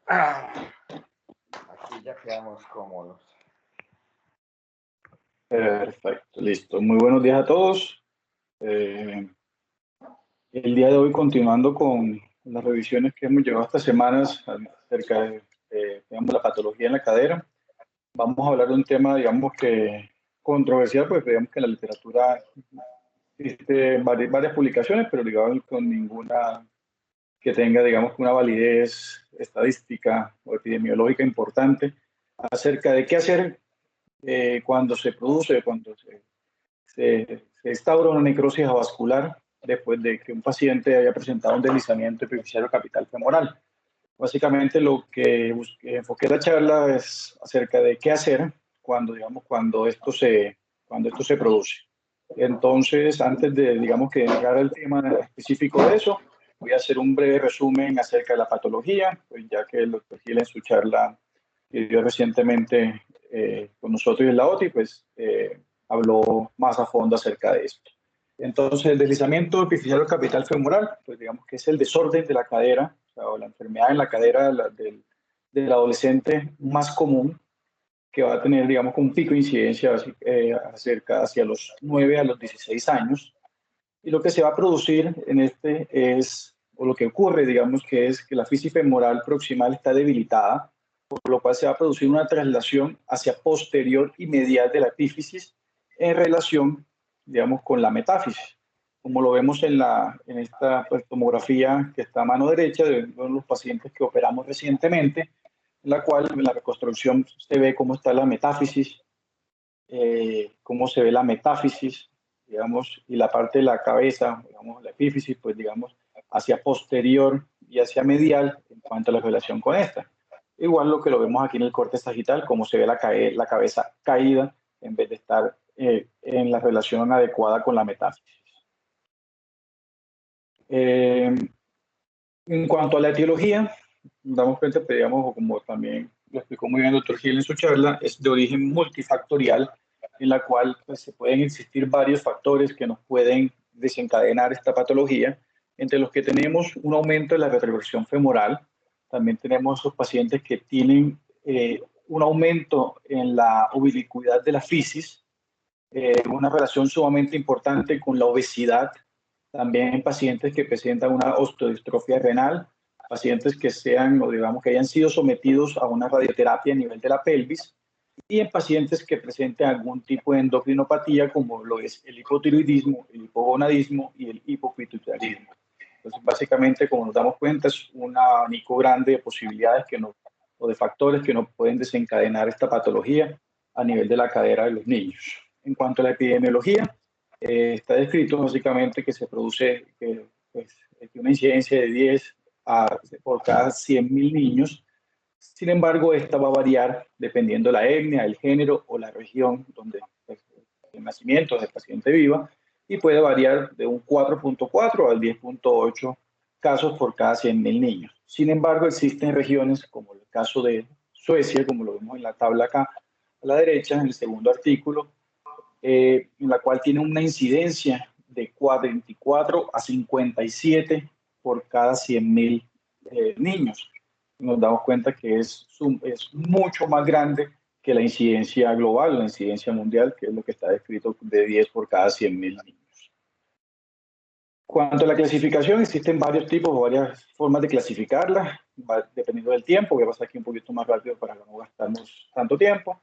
Aquí ya quedamos cómodos. Perfecto, listo. Muy buenos días a todos. El día de hoy, continuando con las revisiones que hemos llevado estas semanas acerca de digamos, la patología en la cadera, vamos a hablar de un tema, digamos, que controversial, pues digamos que en la literatura existe varias publicaciones, pero digamos con ninguna que tenga, digamos, una validez estadística o epidemiológica importante acerca de qué hacer cuando se produce, cuando se instaura una necrosis avascular después de que un paciente haya presentado un deslizamiento epifisiario capital femoral. Básicamente lo que enfoqué la charla es acerca de qué hacer cuando, digamos, cuando esto se produce. Entonces, antes de, digamos, que entrar al tema específico de eso, voy a hacer un breve resumen acerca de la patología, pues ya que el doctor Gil en su charla que dio recientemente con nosotros y en la OTI, pues habló más a fondo acerca de esto. Entonces, el deslizamiento epifisiario capital femoral, pues digamos que es el desorden de la cadera, o la enfermedad en la cadera del adolescente más común, que va a tener, digamos, un pico de incidencia hacia los 9 a los 16 años. Y lo que se va a producir en este es, o lo que ocurre, digamos, que es que la fisis femoral proximal está debilitada, por lo cual se va a producir una traslación hacia posterior y medial de la epífisis en relación, digamos, con la metáfisis. Como lo vemos en esta pues, tomografía que está a mano derecha de uno de los pacientes que operamos recientemente, en la cual en la reconstrucción se ve cómo está la metáfisis, cómo se ve la metáfisis, digamos, y la parte de la cabeza, digamos, la epífisis, pues digamos, hacia posterior y hacia medial en cuanto a la relación con esta. Igual lo que lo vemos aquí en el corte sagital, cómo se ve la cabeza caída en vez de estar en la relación adecuada con la metáfisis. En cuanto a la etiología, damos cuenta, digamos, como también lo explicó muy bien el doctor Gil en su charla, es de origen multifactorial, en la cual pues, se pueden existir varios factores que nos pueden desencadenar esta patología, entre los que tenemos un aumento de la retroversión femoral, también tenemos esos pacientes que tienen un aumento en la oblicuidad de la fisis, una relación sumamente importante con la obesidad, también en pacientes que presentan una osteodistrofia renal, pacientes que sean o digamos que hayan sido sometidos a una radioterapia a nivel de la pelvis, y en pacientes que presenten algún tipo de endocrinopatía como lo es el hipotiroidismo, el hipogonadismo y el hipopituitarismo. Entonces, básicamente, como nos damos cuenta, es un abanico grande de posibilidades o de factores que nos pueden desencadenar esta patología a nivel de la cadera de los niños. En cuanto a la epidemiología, está descrito básicamente que se produce pues, una incidencia de 10 por cada 100.000 niños. Sin embargo, esta va a variar dependiendo de la etnia, el género o la región donde pues, el nacimiento del paciente viva, y puede variar de un 4.4 al 10.8 casos por cada 100.000 niños. Sin embargo, existen regiones como el caso de Suecia, como lo vemos en la tabla acá a la derecha, en el segundo artículo, en la cual tiene una incidencia de 44 a 57 por cada 100.000 niños. Nos damos cuenta que es mucho más grande que la incidencia global, la incidencia mundial, que es lo que está descrito de 10 por cada 100.000 niños. Cuanto a la clasificación, existen varios tipos o varias formas de clasificarla, dependiendo del tiempo. Voy a pasar aquí un poquito más rápido para no gastarnos tanto tiempo.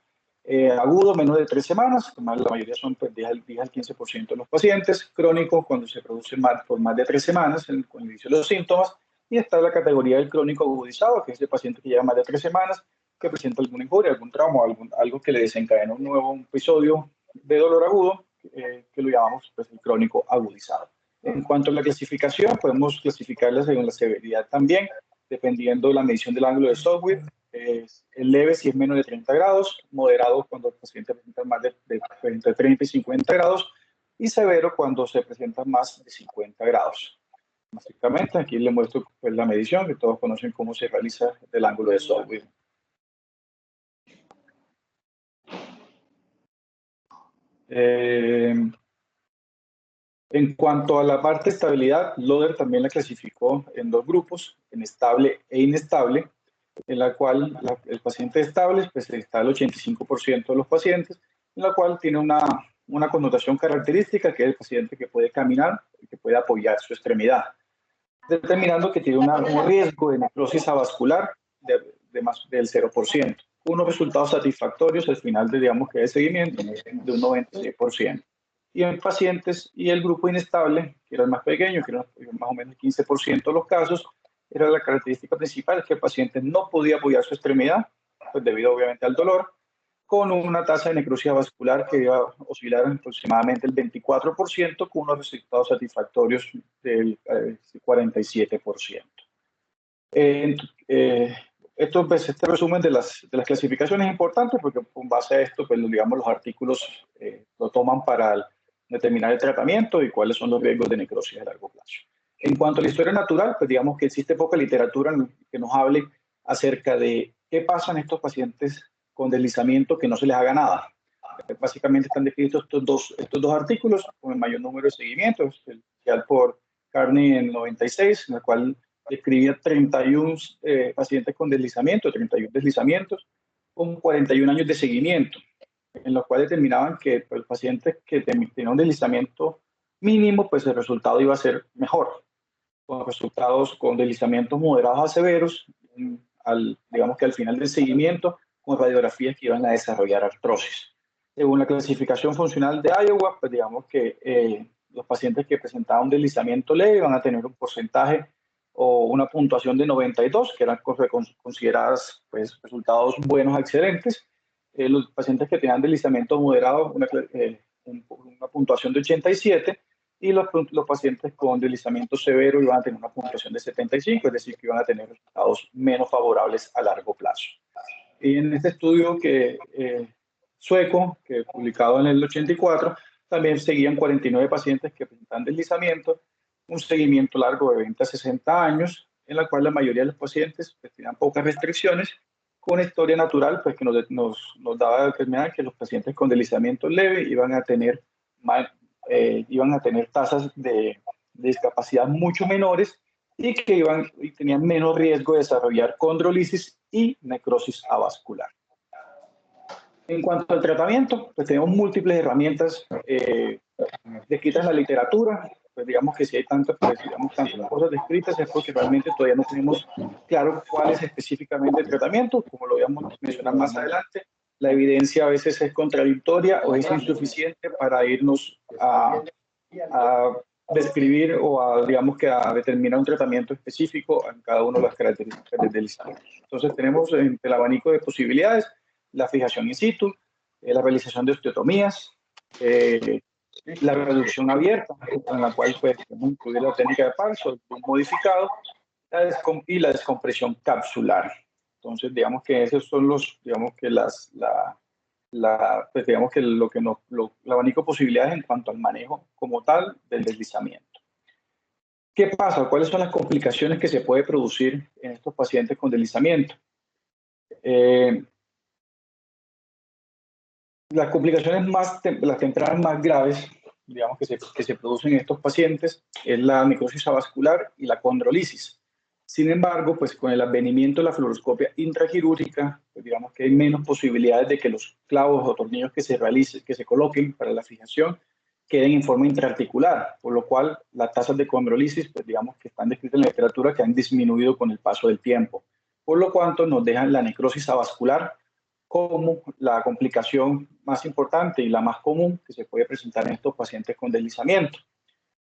Agudo, menos de 3 semanas, la mayoría son pues, 10 al 15% de los pacientes. Crónico, cuando se produce por más de 3 semanas, con el inicio de los síntomas. Y está la categoría del crónico agudizado, que es el paciente que lleva más de 3 semanas, que presenta alguna injuria, algún trauma, algo que le desencadena un nuevo episodio de dolor agudo, que lo llamamos pues, el crónico agudizado. En cuanto a la clasificación, podemos clasificarla según la severidad también, dependiendo de la medición del ángulo de Southwith. El leve si es menos de 30 grados, moderado cuando el paciente presenta más de entre 30 y 50 grados, y severo cuando se presenta más de 50 grados. Básicamente, aquí les muestro pues, la medición, que todos conocen cómo se realiza el ángulo de Southwith. En cuanto a la parte de estabilidad, Loder también la clasificó en dos grupos, en estable e inestable. en la cual el paciente estable pues está el 85% de los pacientes, en la cual tiene una connotación característica que es el paciente que puede caminar y que puede apoyar su extremidad, determinando que tiene un riesgo de necrosis avascular de más del 0%, unos resultados satisfactorios al final de, digamos, que de seguimiento de un 96%. Y en pacientes y el grupo inestable, que era el más pequeño, que era más o menos el 15% de los casos, era la característica principal, que el paciente no podía apoyar su extremidad, pues debido obviamente al dolor, con una tasa de necrosis vascular que iba a oscilar en aproximadamente el 24%, con unos resultados satisfactorios del 47%. Pues, este resumen de las clasificaciones es importante porque con base a esto, pues, digamos, los artículos lo toman para determinar el tratamiento y cuáles son los riesgos de necrosis a largo plazo. En cuanto a la historia natural, pues digamos que existe poca literatura que nos hable acerca de qué pasa en estos pacientes con deslizamiento que no se les haga nada. Básicamente están descritos estos dos artículos con el mayor número de seguimientos, el inicial por Carney en 96, en el cual describía 31 pacientes con deslizamiento, 31 deslizamientos, con 41 años de seguimiento, en los cuales determinaban que pues, los pacientes que tenían un deslizamiento mínimo, pues el resultado iba a ser mejor, con resultados con deslizamientos moderados a severos, digamos que al final del seguimiento, con radiografías que iban a desarrollar artrosis. Según la clasificación funcional de Iowa, pues digamos que los pacientes que presentaban un deslizamiento leve van a tener un porcentaje o una puntuación de 92, que eran consideradas pues, resultados buenos a excelentes. Los pacientes que tenían deslizamiento moderado, una puntuación de 87, y los pacientes con deslizamiento severo iban a tener una puntuación de 75, es decir, que iban a tener resultados menos favorables a largo plazo. Y en este estudio sueco, que publicado en el 84, también seguían 49 pacientes que presentaban deslizamiento, un seguimiento largo de 20 a 60 años, en la cual la mayoría de los pacientes pues, tenían pocas restricciones, con historia natural pues, que nos daba a determinar que los pacientes con deslizamiento leve iban a tener tasas de discapacidad mucho menores y que tenían menos riesgo de desarrollar condrolisis y necrosis avascular. En cuanto al tratamiento, pues tenemos múltiples herramientas descritas en la literatura. Pues digamos que si hay tantas cosas descritas es porque realmente todavía no tenemos claro cuál es específicamente el tratamiento, como lo vamos a mencionar más adelante. La evidencia a veces es contradictoria o es insuficiente para irnos a describir o digamos que a determinar un tratamiento específico en cada una de las características del deslizamiento. Entonces tenemos entre el abanico de posibilidades la fijación in situ, la realización de osteotomías, la reducción abierta, en la cual pues, podemos incluir la técnica de Parkinson modificado, y la descompresión capsular. Entonces, digamos que esos son los, digamos que pues digamos que el abanico de posibilidades en cuanto al manejo como tal del deslizamiento. ¿Qué pasa? ¿Cuáles son las complicaciones que se puede producir en estos pacientes con deslizamiento? Las complicaciones las tempranas más graves, digamos, que se producen en estos pacientes es la necrosis avascular y la condrolisis. Sin embargo, pues con el advenimiento de la fluoroscopia intraquirúrgica, pues digamos que hay menos posibilidades de que los clavos o tornillos que se coloquen para la fijación, queden en forma intraarticular, por lo cual las tasas de condrolisis, pues digamos que están descritas en la literatura, que han disminuido con el paso del tiempo, por lo cual nos dejan la necrosis avascular como la complicación más importante y la más común que se puede presentar en estos pacientes con deslizamiento,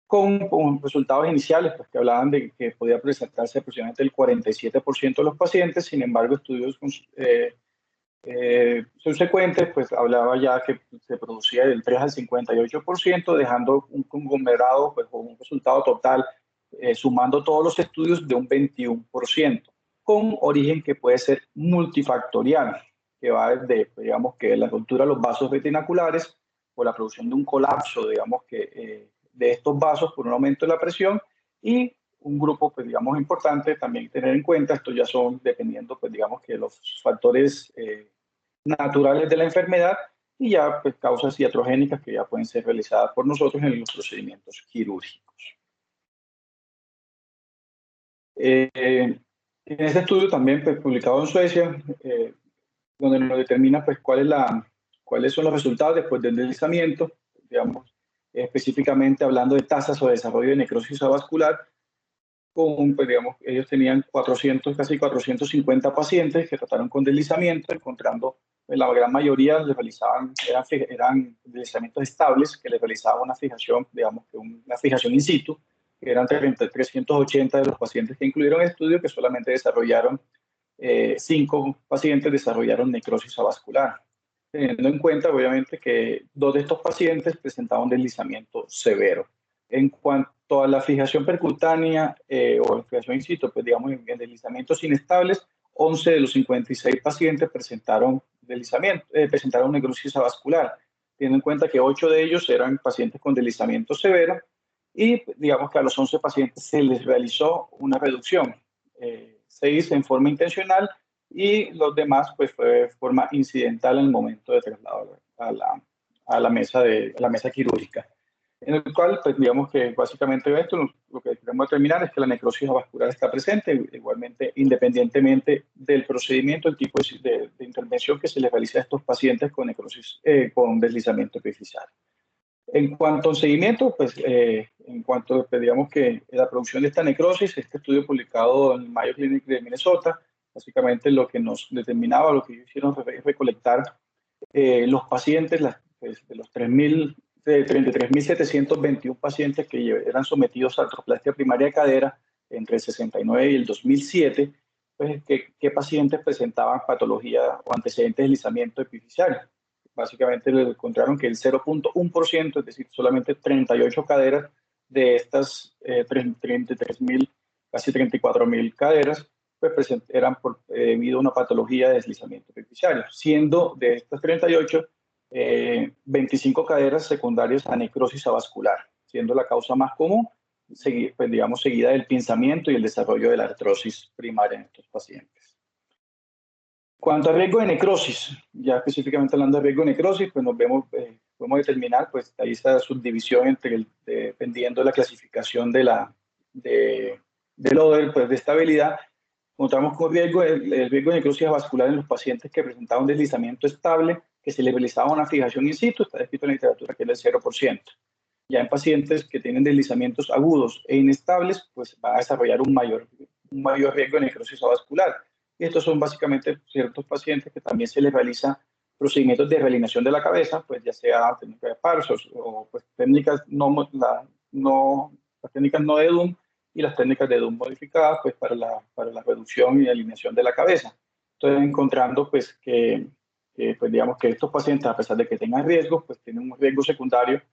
con resultados iniciales pues, que hablaban de que podía presentarse aproximadamente el 47% de los pacientes. Sin embargo, estudios subsecuentes pues hablaba ya que se producía del 3 al 58%, dejando un conglomerado pues, con un resultado total, sumando todos los estudios, de un 21%, con origen que puede ser multifactorial, que va desde, digamos, que la ruptura de los vasos retinaculares o la producción de un colapso, digamos, que de estos vasos por un aumento de la presión, y un grupo, pues, digamos, importante también tener en cuenta, estos ya son dependiendo, pues, digamos, que los factores naturales de la enfermedad y ya, pues, causas iatrogénicas que ya pueden ser realizadas por nosotros en los procedimientos quirúrgicos. En este estudio también pues, publicado en Suecia, donde nos determina pues, cuáles son los resultados después del deslizamiento, digamos, específicamente hablando de tasas o desarrollo de necrosis avascular, pues, digamos, ellos tenían 400, casi 450 pacientes que trataron con deslizamiento, encontrando la gran mayoría les realizaban, eran deslizamientos estables, que les realizaban una fijación, digamos, que una fijación in situ, que eran 380 de los pacientes que incluyeron el estudio, que solamente desarrollaron, 5 pacientes desarrollaron necrosis avascular, teniendo en cuenta, obviamente, que 2 de estos pacientes presentaban un deslizamiento severo. En cuanto a la fijación percutánea o la fijación in situ, pues digamos en deslizamientos inestables, 11 de los 56 pacientes presentaron deslizamiento, presentaron necrosis avascular, teniendo en cuenta que 8 de ellos eran pacientes con deslizamiento severo y digamos que a los 11 pacientes se les realizó una reducción, 6 en forma intencional y los demás pues fue de forma incidental en el momento de traslado a la mesa quirúrgica, en el cual, pues digamos que básicamente esto lo que queremos determinar es que la necrosis avascular está presente, igualmente independientemente del procedimiento, el tipo de intervención que se le realiza a estos pacientes con necrosis, con deslizamiento epifisiario. En cuanto al seguimiento, pues en cuanto pues, digamos que la producción de esta necrosis, este estudio publicado en Mayo Clinic de Minnesota, básicamente lo que nos determinaba, lo que hicieron es recolectar los pacientes, pues, de los 33.721 pacientes que eran sometidos a artroplastia primaria de cadera entre el 69 y el 2007, pues, ¿qué pacientes presentaban patología o antecedentes de deslizamiento epifisiario? Básicamente le encontraron que el 0.1%, es decir, solamente 38 caderas de estas 33.000, casi 34.000 caderas, pues eran debido a una patología de deslizamiento epifisiario, siendo de estas 38, 25 caderas secundarias a necrosis avascular, siendo la causa más común, pues, digamos, seguida del pinzamiento y el desarrollo de la artrosis primaria en estos pacientes. Cuanto al riesgo de necrosis, ya específicamente hablando de riesgo de necrosis, pues podemos determinar, pues ahí está la subdivisión dependiendo de la clasificación del ODER, pues de estabilidad. Encontramos con el riesgo de necrosis vascular en los pacientes que presentaban un deslizamiento estable, que se les realizaba una fijación in situ, está descrito en la literatura que es del 0%. Ya en pacientes que tienen deslizamientos agudos e inestables, pues va a desarrollar un mayor riesgo de necrosis vascular. Y estos son básicamente ciertos pacientes que también se les realiza procedimientos de realineación de la cabeza, pues ya sea técnica de Parsons o pues, técnicas las técnicas no de Doom y las técnicas de Doom modificadas pues, para la reducción y alineación de la cabeza. Entonces, encontrando pues, pues, digamos, que estos pacientes, a pesar de que tengan riesgos, pues tienen un riesgo secundario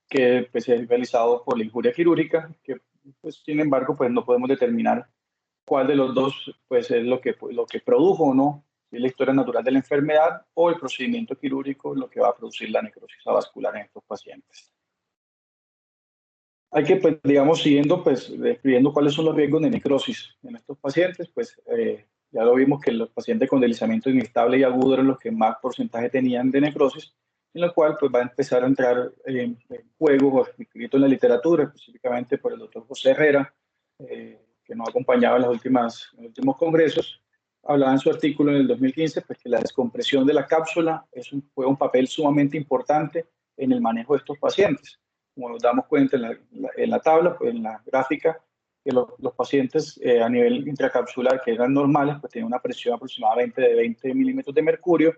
que pues, es realizado por la injuria quirúrgica, que pues, sin embargo pues, no podemos determinar cuál de los dos pues, es lo que produjo o no, si es la historia natural de la enfermedad o el procedimiento quirúrgico lo que va a producir la necrosis vascular en estos pacientes. Hay que, pues, digamos, siguiendo, pues, describiendo cuáles son los riesgos de necrosis en estos pacientes, pues ya lo vimos que los pacientes con deslizamiento inestable y agudo eran los que más porcentaje tenían de necrosis, en lo cual pues va a empezar a entrar en juego, o escrito en la literatura, específicamente por el doctor José Herrera, que nos ha acompañado en los últimos congresos, hablaba en su artículo en el 2015 pues, que la descompresión de la cápsula juega un papel sumamente importante en el manejo de estos pacientes. Como nos damos cuenta en la tabla, pues, en la gráfica, que los pacientes a nivel intracapsular que eran normales, pues tenían una presión aproximadamente de 20 milímetros de mercurio,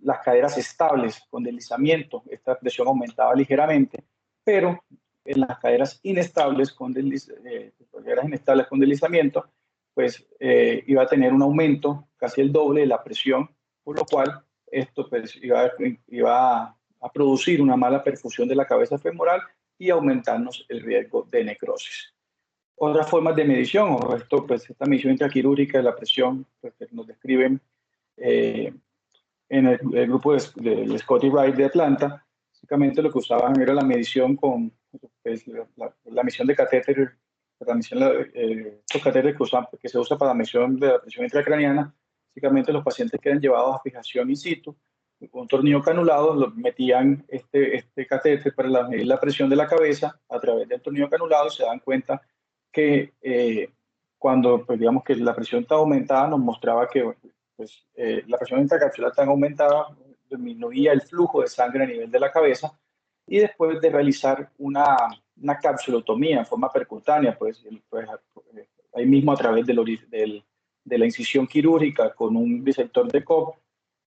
las caderas estables con deslizamiento, esta presión aumentaba ligeramente, pero en las caderas inestables con deslizamiento, pues iba a tener un aumento casi el doble de la presión, por lo cual esto pues, iba a producir una mala perfusión de la cabeza femoral y aumentarnos el riesgo de necrosis. Otras formas de medición, o esto, pues, esta medición intraquirúrgica de la presión, pues, que nos describen en el grupo del Scotty Wright de Atlanta, básicamente lo que usaban era la medición con pues, la medición de catéter, estos catéteres que se usa para la medición de la presión intracraniana. Básicamente los pacientes que eran llevados a fijación in situ, con un tornillo canulado, metían este catéter para medir la presión de la cabeza a través del tornillo canulado y se dan cuenta que cuando pues, digamos que la presión tan aumentada nos mostraba que pues, la presión intracapsular tan aumentada disminuía el flujo de sangre a nivel de la cabeza, y después de realizar una capsulotomía en forma percutánea, pues ahí mismo a través de la incisión quirúrgica con un disector de Cobb,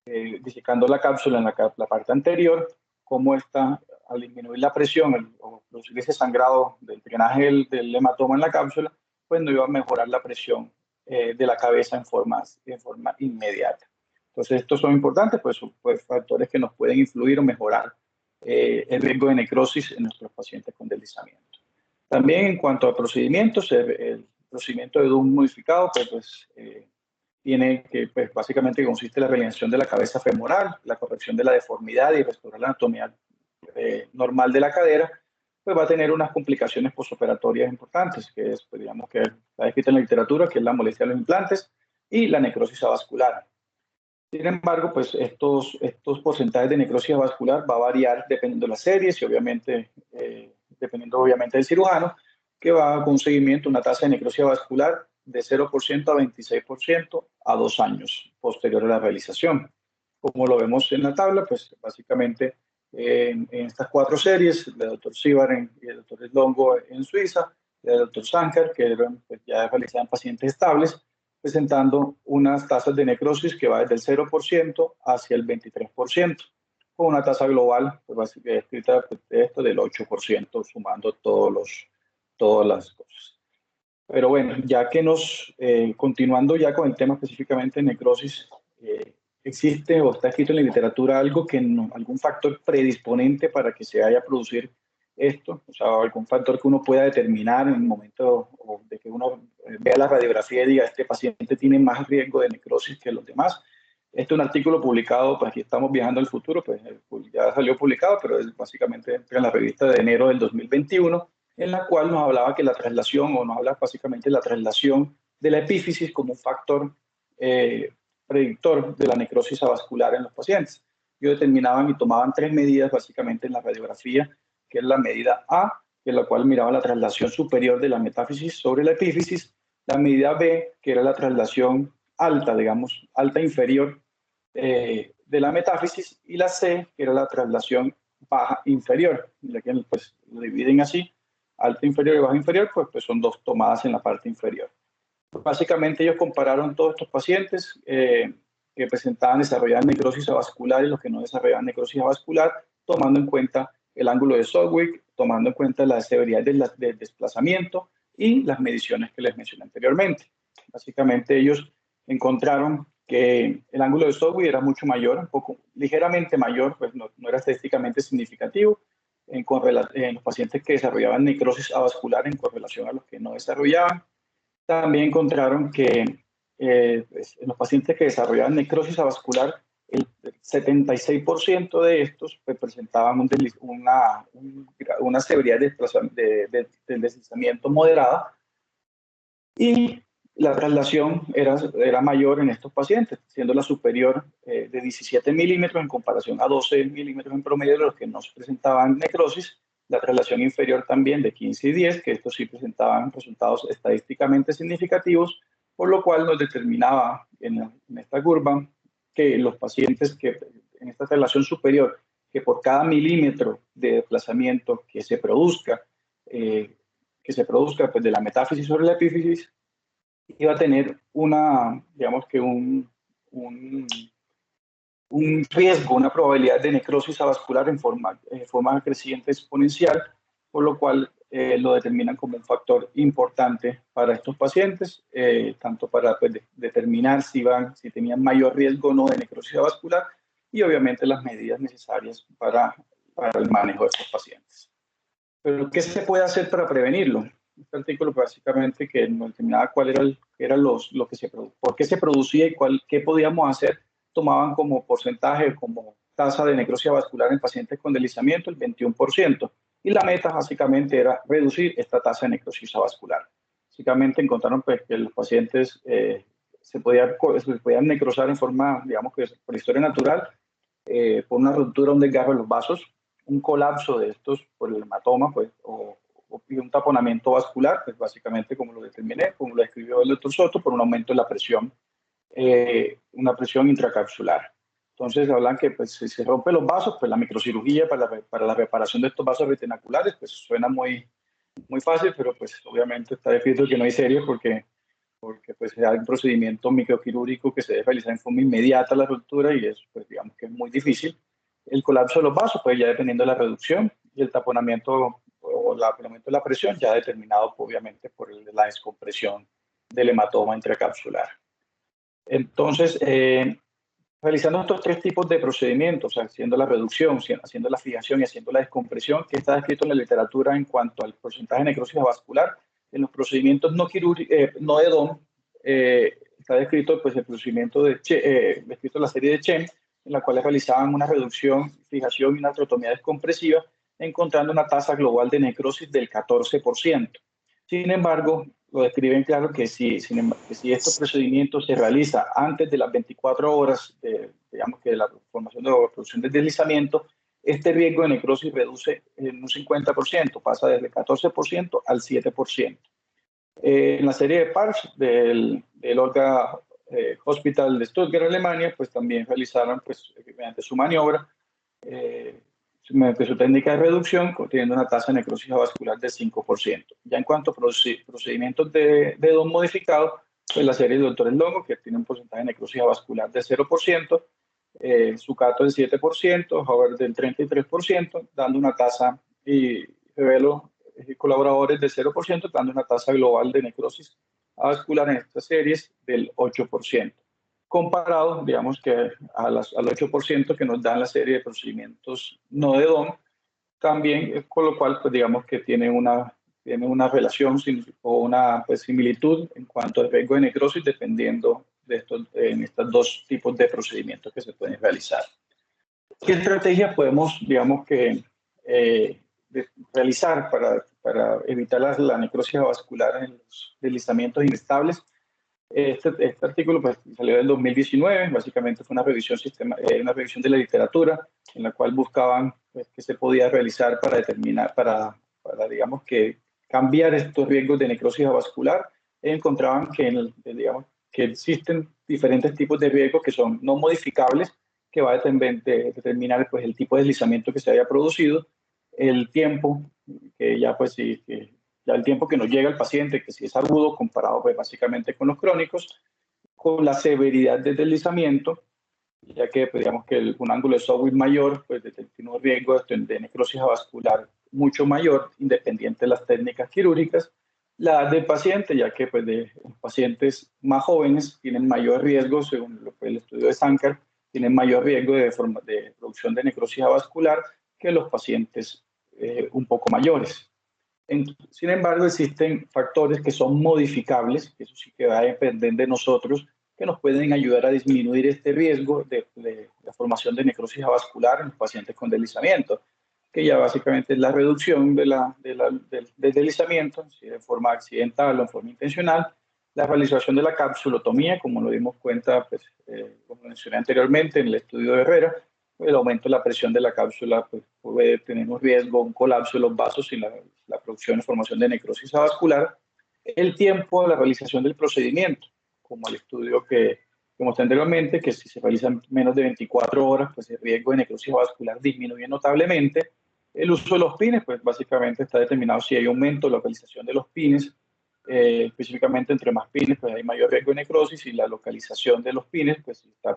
disecando la cápsula en la parte anterior, como esta, al disminuir la presión o producir ese sangrado del drenaje del hematoma en la cápsula, pues no iba a mejorar la presión de la cabeza en forma inmediata. Entonces, estos son importantes, pues son pues, factores que nos pueden influir o mejorar el riesgo de necrosis en nuestros pacientes con deslizamiento. También en cuanto a procedimientos, el procedimiento de DUM modificado, tiene que, pues, básicamente consiste en la realineación de la cabeza femoral, la corrección de la deformidad y restaurar la anatomía normal de la cadera, pues va a tener unas complicaciones postoperatorias importantes, que es, pues, digamos, que está escrito en la literatura, que es la molestia de los implantes y la necrosis avascular. Sin embargo, pues estos porcentajes de necrosis avascular va a variar dependiendo de las series y obviamente, dependiendo obviamente del cirujano, que va con seguimiento una tasa de necrosis avascular de 0% a 26% a 2 años posterior a la realización. Como lo vemos en la tabla, pues básicamente en estas 4 series, el doctor Sivar y el doctor Longo en Suiza, el doctor Sankar, que eran, pues, ya realizaban pacientes estables, presentando unas tasas de necrosis que va desde el 0% hacia el 23%, con una tasa global pues, escrita de esto del 8%, sumando todas las cosas. Pero bueno, ya que continuando ya con el tema específicamente de necrosis, existe o está escrito en la literatura algún factor predisponente para que se vaya a producir esto, o sea, algún factor que uno pueda determinar en el momento de que uno vea la radiografía y diga, este paciente tiene más riesgo de necrosis que los demás. Este es un artículo publicado, pues aquí estamos viajando al futuro, pues ya salió publicado, pero es básicamente en la revista de enero del 2021, en la cual nos hablaba que la traslación, o nos habla básicamente de la traslación de la epífisis como un factor predictor de la necrosis avascular en los pacientes. Ellos determinaban y tomaban 3 medidas básicamente en la radiografía, que es la medida A, que es la cual miraba la traslación superior de la metáfisis sobre la epífisis, la medida B, que era la traslación alta, digamos, alta inferior de la metáfisis, y la C, que era la traslación baja inferior. Y aquí pues lo dividen así, alta inferior y baja inferior, pues son 2 tomadas en la parte inferior. Básicamente ellos compararon todos estos pacientes que desarrollaban necrosis avascular y los que no desarrollaban necrosis avascular, tomando en cuenta el ángulo de Southwick, tomando en cuenta la severidad del desplazamiento y las mediciones que les mencioné anteriormente. Básicamente ellos encontraron que el ángulo de Southwick era mucho mayor, ligeramente mayor, pues no era estadísticamente significativo en los pacientes que desarrollaban necrosis avascular en correlación a los que no desarrollaban. También encontraron que en los pacientes que desarrollaban necrosis avascular, el 76% de estos pues, presentaban una severidad del deslizamiento moderada, y la traslación era mayor en estos pacientes, siendo la superior de 17 milímetros en comparación a 12 milímetros en promedio de los que no presentaban necrosis. La traslación inferior también de 15 y 10, que estos sí presentaban resultados estadísticamente significativos, por lo cual nos determinaba en esta curva que los pacientes que en esta relación superior, que por cada milímetro de desplazamiento que se produzca pues, de la metáfisis sobre la epífisis, iba a tener digamos que un riesgo, una probabilidad de necrosis avascular en forma creciente exponencial, por lo cual lo determinan como un factor importante para estos pacientes, tanto para pues, determinar si tenían mayor riesgo o no de necrosis avascular, y obviamente las medidas necesarias para el manejo de estos pacientes. Pero, ¿qué se puede hacer para prevenirlo? Este artículo básicamente que nos determinaba cuál era lo que por qué se producía y qué podíamos hacer, tomaban como porcentaje, como tasa de necrosis vascular en pacientes con deslizamiento el 21%. Y la meta básicamente era reducir esta tasa de necrosis vascular. Básicamente encontraron pues, que los pacientes se podían necrosar en forma, digamos que por historia natural, por una ruptura, un desgarro de los vasos, un colapso de estos por el hematoma, pues, o y un taponamiento vascular, pues básicamente como lo determiné, como lo describió el doctor Soto, por un aumento en la presión, una presión intracapsular. Entonces hablan que pues, si se rompen los vasos, pues la microcirugía para la reparación de estos vasos retinaculares, pues suena muy fácil, pero pues obviamente está descrito que no hay serio porque pues hay un procedimiento microquirúrgico que se debe realizar en forma inmediata a la ruptura y eso pues digamos que es muy difícil. El colapso de los vasos, pues ya dependiendo de la reducción y el taponamiento o el aumento de la presión, ya determinado obviamente por la descompresión del hematoma intracapsular. Entonces, realizando estos tres tipos de procedimientos, haciendo la reducción, haciendo la fijación y haciendo la descompresión, que está descrito en la literatura en cuanto al porcentaje de necrosis vascular, en los procedimientos no de DOM, está descrito pues, el procedimiento descrito en la serie de Chen, en la cual realizaban una reducción, fijación y una artrotomía descompresiva, encontrando una tasa global de necrosis del 14%. Sin embargo, lo describen claro que si estos procedimientos se realizan antes de las 24 horas digamos que de la formación de la producción del deslizamiento, este riesgo de necrosis reduce en un 50%, pasa desde el 14% al 7%. En la serie de PARS del Olga Hospital de Stuttgart, Alemania, pues también realizaron, pues, mediante su maniobra, mediante su técnica de reducción, teniendo una tasa de necrosis vascular del 5%. Ya en cuanto a procedimientos de DOM modificado, pues la serie de doctores Longo, que tiene un porcentaje de necrosis vascular del 0%, Zucato del 7%, Howard del 33%, dando una tasa, y Revelo colaboradores del 0%, dando una tasa global de necrosis vascular en estas series del 8%. Comparado, digamos que al 8% que nos dan la serie de procedimientos no de DOM, también, con lo cual, pues digamos que tiene una relación o una pues, similitud en cuanto al riesgo de necrosis, dependiendo de en estos dos tipos de procedimientos que se pueden realizar. ¿Qué estrategias podemos, digamos que, realizar para evitar la necrosis vascular en los deslizamientos inestables? Este artículo pues, salió en 2019, básicamente fue una revisión de la literatura en la cual buscaban pues, qué se podía realizar para determinar, para digamos que cambiar estos riesgos de necrosis vascular. Encontraban digamos, que existen diferentes tipos de riesgos que son no modificables, que va a determinar pues, el tipo de deslizamiento que se haya producido, el tiempo, que ya pues sí, ya el tiempo que nos llega al paciente, que si es agudo comparado pues básicamente con los crónicos, con la severidad del deslizamiento, ya que pues, digamos que un ángulo de Sowitz mayor pues tiene un riesgo de necrosis vascular mucho mayor, independiente de las técnicas quirúrgicas, la edad del paciente, ya que pues de pacientes más jóvenes tienen mayor riesgo, según lo que el estudio de Sankar, tienen mayor riesgo de producción de necrosis vascular que los pacientes un poco mayores. Sin embargo, existen factores que son modificables, que eso sí que va a depender de nosotros, que nos pueden ayudar a disminuir este riesgo de la formación de necrosis vascular en los pacientes con deslizamiento, que ya básicamente es la reducción del deslizamiento, si de forma accidental o en forma intencional, la realización de la capsulotomía, como lo dimos cuenta, pues, como mencioné anteriormente en el estudio de Herrera, el aumento de la presión de la cápsula pues, puede tener un riesgo, un colapso de los vasos y la producción y formación de necrosis vascular. El tiempo de la realización del procedimiento, como el estudio que mostré anteriormente, que si se realizan menos de 24 horas, pues el riesgo de necrosis vascular disminuye notablemente. El uso de los pines, pues básicamente está determinado si hay aumento de la localización de los pines, específicamente entre más pines, pues hay mayor riesgo de necrosis, y la localización de los pines, pues está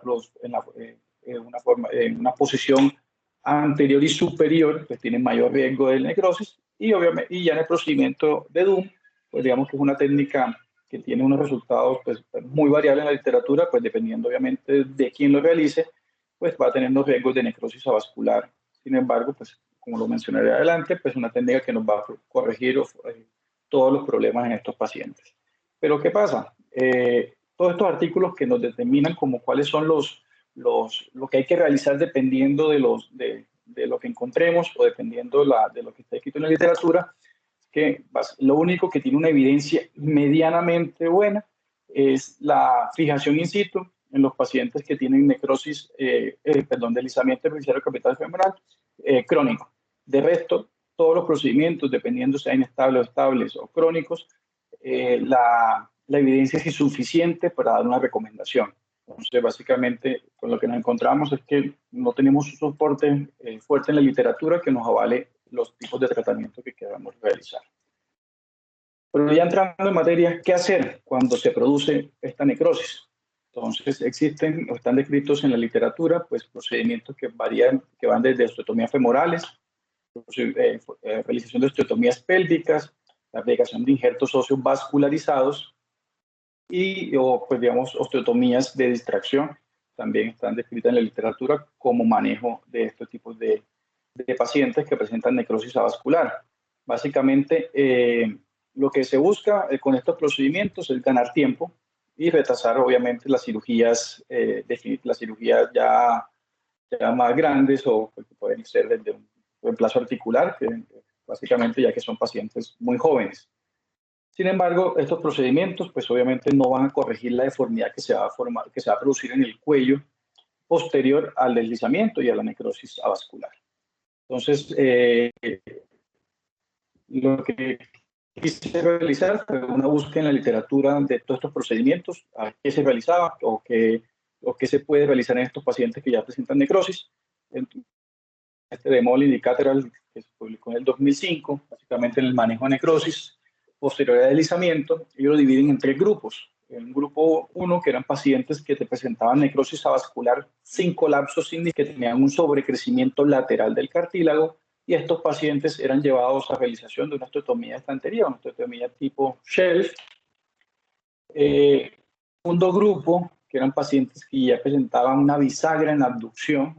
en una posición anterior y superior, pues tienen mayor riesgo de necrosis, y ya en el procedimiento de DOM, pues digamos que es una técnica que tiene unos resultados pues, muy variables en la literatura, pues dependiendo obviamente de quién lo realice, pues va a tener los riesgos de necrosis vascular. Sin embargo, pues como lo mencionaré adelante, pues una técnica que nos va a corregir todos los problemas en estos pacientes. Pero ¿qué pasa? Todos estos artículos que nos determinan como cuáles son lo que hay que realizar dependiendo de lo que encontremos o dependiendo de lo que está escrito en la literatura, que lo único que tiene una evidencia medianamente buena es la fijación in situ en los pacientes que tienen necrosis, deslizamiento epifisiario capital femoral crónico. De resto, todos los procedimientos, dependiendo si sean inestables o estables o crónicos, la evidencia es insuficiente para dar una recomendación. Entonces, básicamente, con lo que nos encontramos es que no tenemos un soporte fuerte en la literatura que nos avale los tipos de tratamiento que queramos realizar. Pero ya entrando en materia, ¿qué hacer cuando se produce esta necrosis? Entonces, existen o están descritos en la literatura pues, procedimientos que varían, que van desde osteotomías femorales, realización de osteotomías pélvicas, la aplicación de injertos óseos vascularizados y, o, pues, digamos, osteotomías de distracción. También están descritas en la literatura como manejo de estos tipos de pacientes que presentan necrosis avascular. Básicamente, lo que se busca con estos procedimientos es ganar tiempo y retrasar, obviamente, las cirugías, las cirugías ya más grandes o que pueden ser desde un reemplazo articular, que básicamente ya que son pacientes muy jóvenes. Sin embargo, estos procedimientos, pues obviamente no van a corregir la deformidad que se va a producir en el cuello posterior al deslizamiento y a la necrosis avascular. Entonces, lo que quise realizar fue una búsqueda en la literatura de todos estos procedimientos, a qué se realizaba o qué se puede realizar en estos pacientes que ya presentan necrosis. Este de Moll Indicateral, que se publicó en el 2005, básicamente en el manejo de necrosis posterior al deslizamiento. Ellos lo dividen en 3 grupos. En un grupo 1, que eran pacientes que te presentaban necrosis avascular sin colapso, que tenían un sobrecrecimiento lateral del cartílago, y estos pacientes eran llevados a realización de una osteotomía de estantería, una osteotomía tipo Shelf. Segundo grupo, que eran pacientes que ya presentaban una bisagra en abducción,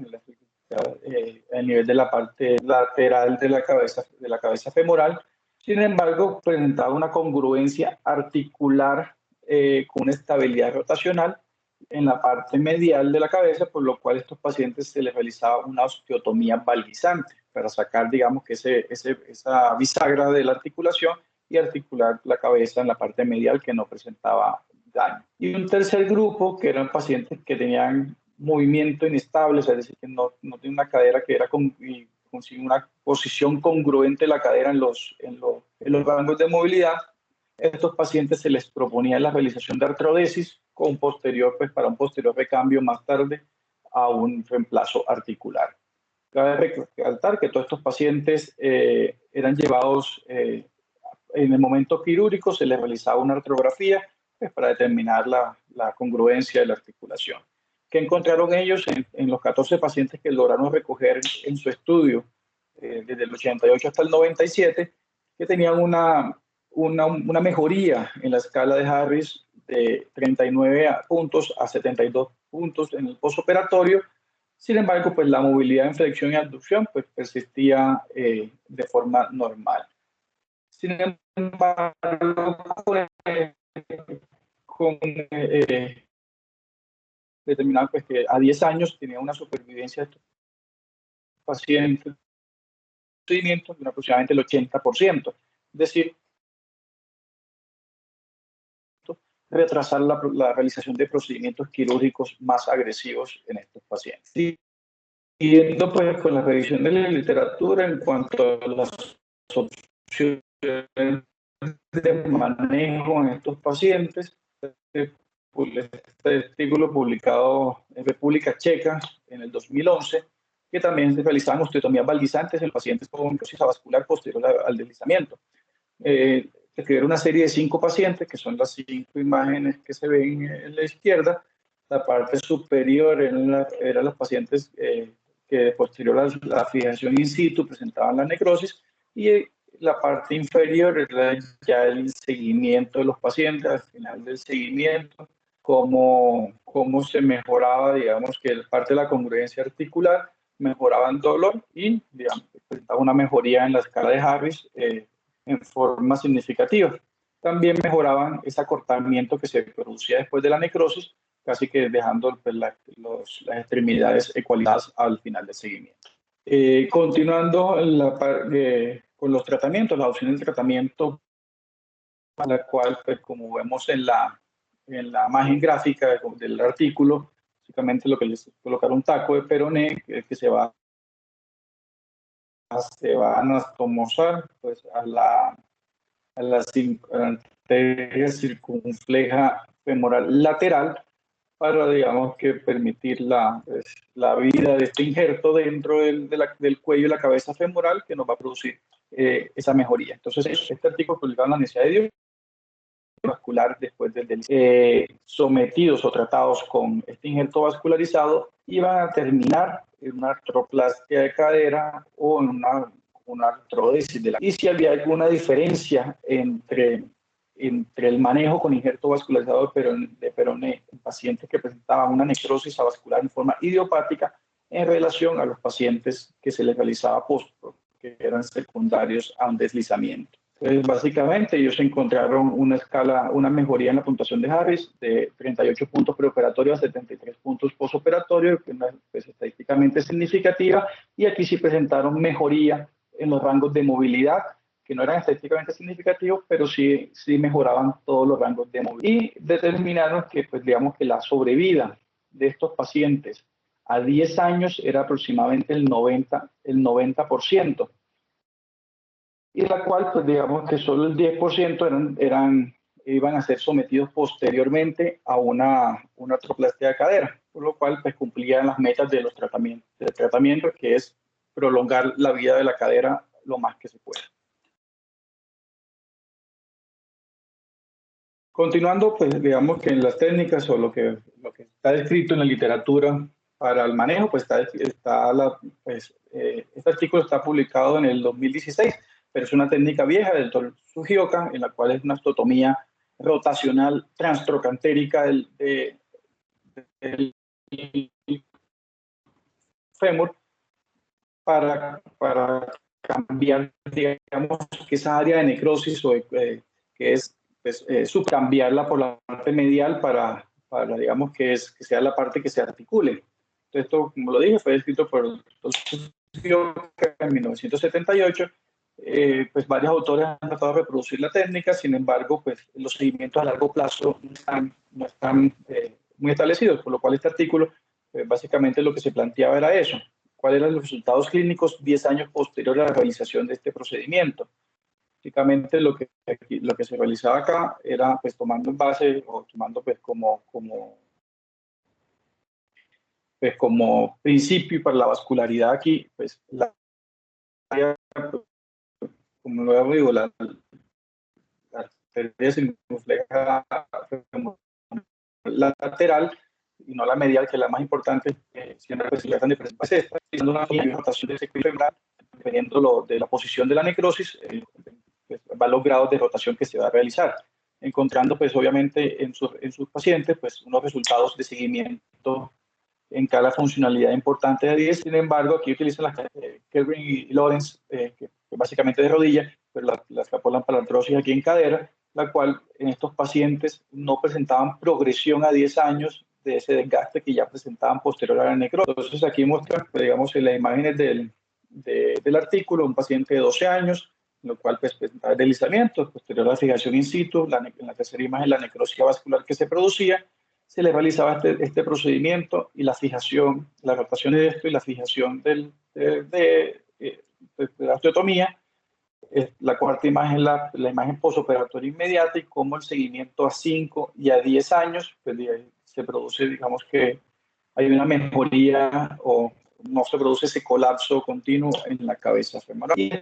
a nivel de la parte lateral de la cabeza femoral. Sin embargo, presentaba una congruencia articular con una estabilidad rotacional en la parte medial de la cabeza, por lo cual a estos pacientes se les realizaba una osteotomía valgizante para sacar, digamos, que esa bisagra de la articulación y articular la cabeza en la parte medial que no presentaba daño. Y un tercer grupo, que eran pacientes que tenían movimiento inestable, es decir, que no tiene una cadera que era con una posición congruente de la cadera en los rangos de movilidad. A estos pacientes se les proponía la realización de artrodesis con pues para un posterior recambio más tarde a un reemplazo articular. Cabe recalcar que todos estos pacientes eran llevados en el momento quirúrgico, se les realizaba una artrografía pues, para determinar la congruencia de la articulación. ¿Qué encontraron ellos en los 14 pacientes que lograron recoger en su estudio desde el 88 hasta el 97, que tenían una mejoría en la escala de Harris de 39 puntos a 72 puntos en el postoperatorio? Sin embargo, pues la movilidad en flexión y abducción pues, persistía de forma normal. Sin embargo, con determinaban pues, que a 10 años tenía una supervivencia de estos pacientes de aproximadamente el 80%. Es decir, retrasar la realización de procedimientos quirúrgicos más agresivos en estos pacientes. Siguiendo pues con la revisión de la literatura en cuanto a las opciones de manejo en estos pacientes, este artículo publicado en República Checa en el 2011, que también se realizaban osteotomías valgizantes en pacientes con necrosis avascular posterior al deslizamiento. Escribieron una serie de 5 pacientes, que son las 5 imágenes que se ven en la izquierda. La parte superior eran los pacientes que posterior a la fijación in situ presentaban la necrosis, y la parte inferior era ya el seguimiento de los pacientes, al final del seguimiento, cómo se mejoraba, digamos, que parte de la congruencia articular, mejoraban dolor y, digamos, presentaba una mejoría en la escala de Harris en forma significativa. También mejoraban ese acortamiento que se producía después de la necrosis, casi que dejando pues, las extremidades ecualizadas al final del seguimiento. Continuando con los tratamientos, las opciones de tratamiento, a la cual, pues, como vemos en la imagen gráfica del artículo, básicamente lo que les es colocar un taco de peroné que se va se va a anastomosar pues, a la arteria circunfleja femoral lateral para, digamos, que permitir pues, la vida de este injerto dentro del cuello y la cabeza femoral que nos va a producir esa mejoría. Entonces, este artículo publicado en la Universidad de Dios vascular después sometidos o tratados con este injerto vascularizado iban a terminar en una artroplastia de cadera o en una artrodesis de la. Y si había alguna diferencia entre el manejo con injerto vascularizado de peroné en pacientes que presentaban una necrosis avascular en forma idiopática en relación a los pacientes que se les realizaba que eran secundarios a un deslizamiento. Entonces, básicamente, ellos encontraron una mejoría en la puntuación de Harris de 38 puntos preoperatorios a 73 puntos postoperatorios, que es estadísticamente significativa, y aquí sí presentaron mejoría en los rangos de movilidad, que no eran estadísticamente significativos, pero sí mejoraban todos los rangos de movilidad. Y determinaron que, pues, digamos que la sobrevida de estos pacientes a 10 años era aproximadamente el 90%. Y la cual, pues digamos que solo el 10% iban a ser sometidos posteriormente a una artroplastia de cadera, por lo cual pues cumplían las metas de los tratamiento, que es prolongar la vida de la cadera lo más que se pueda. Continuando, pues digamos que en las técnicas o lo que está descrito en la literatura para el manejo, pues este artículo está publicado en el 2016, pero es una técnica vieja del doctor Sugioka, en la cual es una osteotomía rotacional transtrocantérica del fémur para cambiar, digamos, que esa área de necrosis que es pues, subcambiarla por la parte medial para digamos, que sea la parte que se articule. Entonces, esto, como lo dije, fue escrito por el doctor Sugioka en 1978. Pues varios autores han tratado de reproducir la técnica, sin embargo, pues los seguimientos a largo plazo no están muy establecidos, por lo cual este artículo básicamente lo que se planteaba era eso, cuáles eran los resultados clínicos 10 años posterior a la realización de este procedimiento. Básicamente lo que se realizaba acá era pues tomando en base o tomando pues como principio para la vascularidad aquí, pues como luego digo, la arteria circunfleja lateral y no la medial, que es la más importante, siempre pues, se de presencia haciendo una rotación de ese femoral, dependiendo de la posición de la necrosis, pues, va a los grados de rotación que se va a realizar, encontrando pues obviamente en sus pacientes pues unos resultados de seguimiento en cada funcionalidad importante de 10. Sin embargo, aquí utilizan las Kelvin y Lawrence, que básicamente de rodilla, pero la extrapolan para la artrosis aquí en cadera, la cual en estos pacientes no presentaban progresión a 10 años de ese desgaste que ya presentaban posterior a la necrosis. Entonces aquí muestran, pues, digamos, en las imágenes del artículo, un paciente de 12 años, en lo cual pues, presentaba deslizamiento, posterior a la fijación in situ, en la tercera imagen la necrosis vascular que se producía, se le realizaba este procedimiento y la fijación, la rotación de esto y la fijación de la osteotomía. La cuarta imagen, la imagen posoperatoria inmediata y cómo el seguimiento a 5 y a 10 años pues, se produce, digamos que hay una mejoría o no se produce ese colapso continuo en la cabeza femoral. Y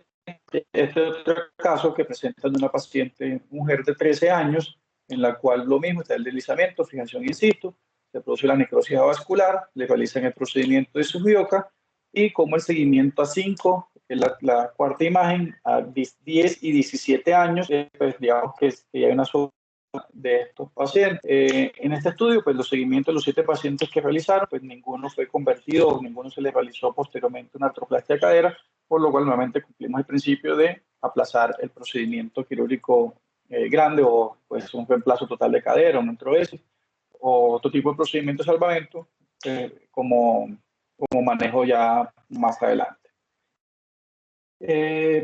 este otro caso que presenta de una paciente, mujer de 13 años, en la cual lo mismo, está el deslizamiento, fijación in situ, se produce la necrosis vascular, le realizan el procedimiento de Sugioka y como el seguimiento a 5, que es la cuarta imagen, a 10 y 17 años, pues digamos que hay una de estos pacientes. En este estudio, pues los seguimientos de los 7 pacientes que realizaron, pues ninguno fue convertido o ninguno se le realizó posteriormente una artroplastia de cadera, por lo cual nuevamente cumplimos el principio de aplazar el procedimiento quirúrgico grande o pues un reemplazo total de cadera, una artrodesis o otro tipo de procedimiento de salvamento como manejo ya más adelante.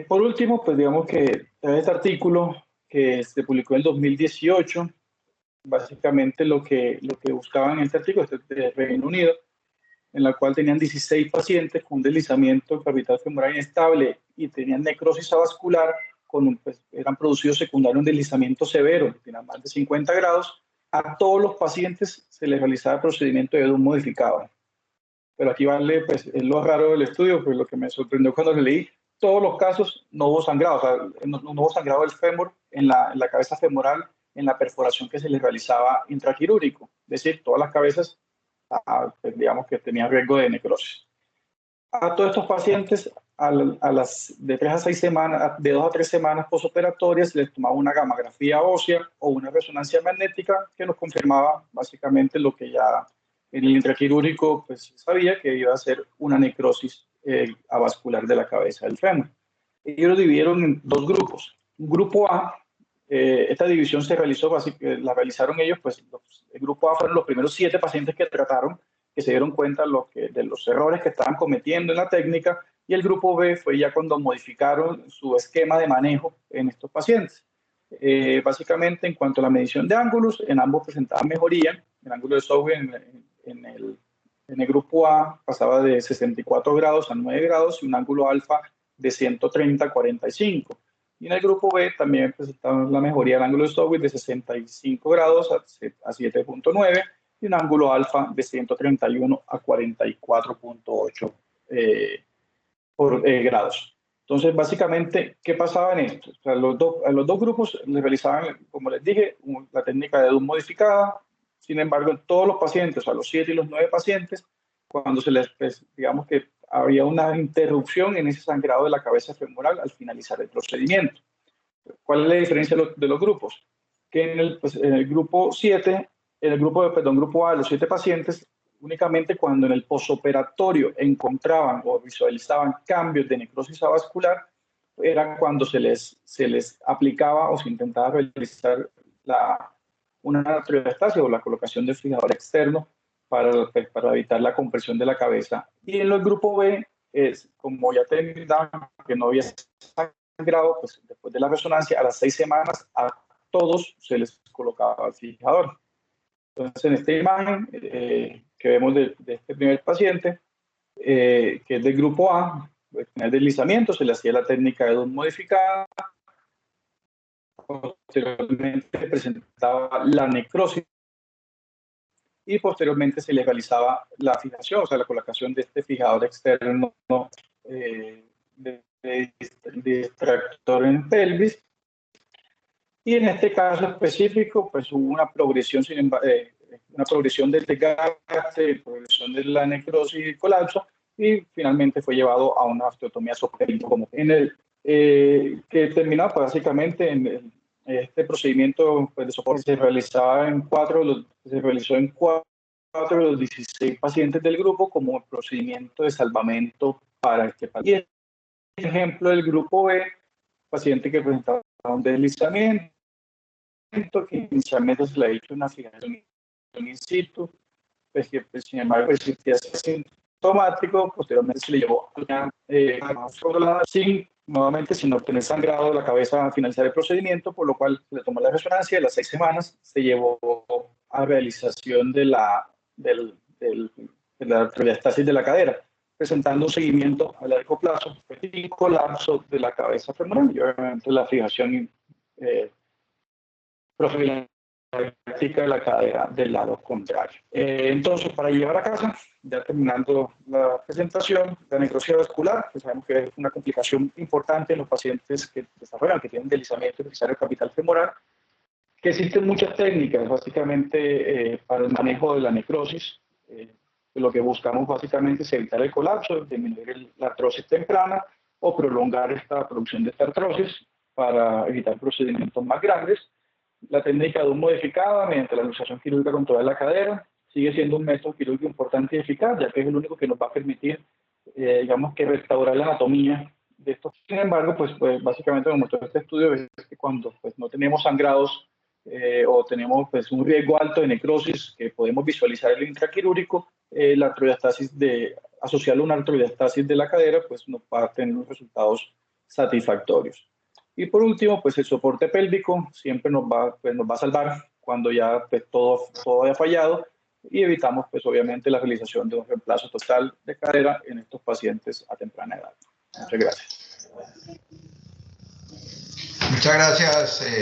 Por último, pues digamos que este artículo que se publicó en el 2018, básicamente lo que buscaban en este artículo, este de Reino Unido, en la cual tenían 16 pacientes con un deslizamiento capital femoral inestable y tenían necrosis avascular, pues, eran producidos secundarios un deslizamiento severo, tenían más de 50 grados. A todos los pacientes se les realizaba el procedimiento de EDUM modificado. Pero aquí vale, pues es lo raro del estudio, pues lo que me sorprendió cuando lo leí, todos los casos no hubo sangrado, o sea, no hubo sangrado del fémur en la cabeza femoral, en la perforación que se les realizaba intraquirúrgico. Es decir, todas las cabezas, pues, digamos que tenían riesgo de necrosis. A todos estos pacientes, a las de 3 a 6 semanas, de 2 a 3 semanas posoperatorias, les tomaba una gamografía ósea o una resonancia magnética que nos confirmaba básicamente lo que ya en el intraquirúrgico pues, sabía, que iba a ser una necrosis avascular de la cabeza del fémur. Ellos lo dividieron en dos grupos. Un grupo A, esta división se realizó, la realizaron ellos, pues el grupo A fueron los primeros 7 pacientes que trataron, que se dieron cuenta de los errores que estaban cometiendo en la técnica, y el grupo B fue ya cuando modificaron su esquema de manejo en estos pacientes. Básicamente, en cuanto a la medición de ángulos, en ambos presentaban mejoría. El ángulo de Sauer en el grupo A pasaba de 64 grados a 9 grados y un ángulo alfa de 130 a 45. Y en el grupo B también presentaba la mejoría del ángulo de Sauer de 65 grados a 7.9 y un ángulo alfa de 131 a 44.8 grados. Entonces, básicamente, ¿qué pasaba en esto? O sea, a los dos grupos les realizaban, como les dije, la técnica de EDUM modificada. Sin embargo, en todos los pacientes, a los 7 y los 9 pacientes, cuando se les, pues, digamos que había una interrupción en ese sangrado de la cabeza femoral al finalizar el procedimiento. ¿Cuál es la diferencia de los grupos? Que en el grupo 7, grupo A, de los 7 pacientes, únicamente cuando en el posoperatorio encontraban o visualizaban cambios de necrosis avascular, era cuando se les aplicaba o se intentaba realizar una arteriostasia o la colocación del fijador externo para evitar la compresión de la cabeza. Y en el grupo B, como ya terminaban que no había sangrado, pues después de la resonancia, a las 6 semanas, a todos se les colocaba el fijador. Entonces, en esta imagen que vemos de este primer paciente, que es del grupo A, al final del deslizamiento se le hacía la técnica de EDUM modificada, posteriormente presentaba la necrosis y posteriormente se le realizaba la fijación, o sea, la colocación de este fijador externo de extractor en pelvis. Y en este caso específico, pues hubo una progresión, una progresión del desgaste, progresión de la necrosis y colapso, y finalmente fue llevado a una osteotomía soporte, como en el que terminó pues, básicamente en este procedimiento pues, de soporte se realizaba se realizó en 4 de los 16 pacientes del grupo como procedimiento de salvamento para este paciente. Y el ejemplo del grupo B, paciente que presentaba un deslizamiento, que inicialmente se le ha hecho una fijación in situ, pues que pues, sin embargo existía sintomático, posteriormente se le llevó nuevamente sin obtener sangrado de la cabeza al finalizar el procedimiento, por lo cual se le tomó la resonancia y a las 6 semanas se llevó a realización de la arteriosclerosis de la cadera, presentando un seguimiento a largo plazo y colapso de la cabeza femoral y obviamente la fijación profiláctica de la cadera del lado contrario. Entonces, para llevar a casa, ya terminando la presentación, la necrosis vascular, que sabemos que es una complicación importante en los pacientes que desarrollan, que tienen deslizamiento necesario capital femoral, que existen muchas técnicas, básicamente, para el manejo de la necrosis. Lo que buscamos básicamente es evitar el colapso, disminuir la artrosis temprana o prolongar esta producción de esta artrosis para evitar procedimientos más grandes. La técnica de EDUM modificada mediante la luxación quirúrgica controlada de la cadera sigue siendo un método quirúrgico importante y eficaz, ya que es el único que nos va a permitir, digamos, que restaurar la anatomía de estos. Sin embargo, pues básicamente como mostró este estudio, es que cuando pues, no tenemos sangrados o tenemos pues, un riesgo alto de necrosis que podemos visualizar el intraquirúrgico, la arteriosclerosis asociarlo a una arteriosclerosis de la cadera, pues nos va a tener unos resultados satisfactorios. Y por último, pues el soporte pélvico siempre nos va a salvar cuando ya pues, todo haya fallado. y evitamos pues obviamente la realización de un reemplazo total de cadera en estos pacientes a temprana edad. Muchas gracias. Muchas gracias.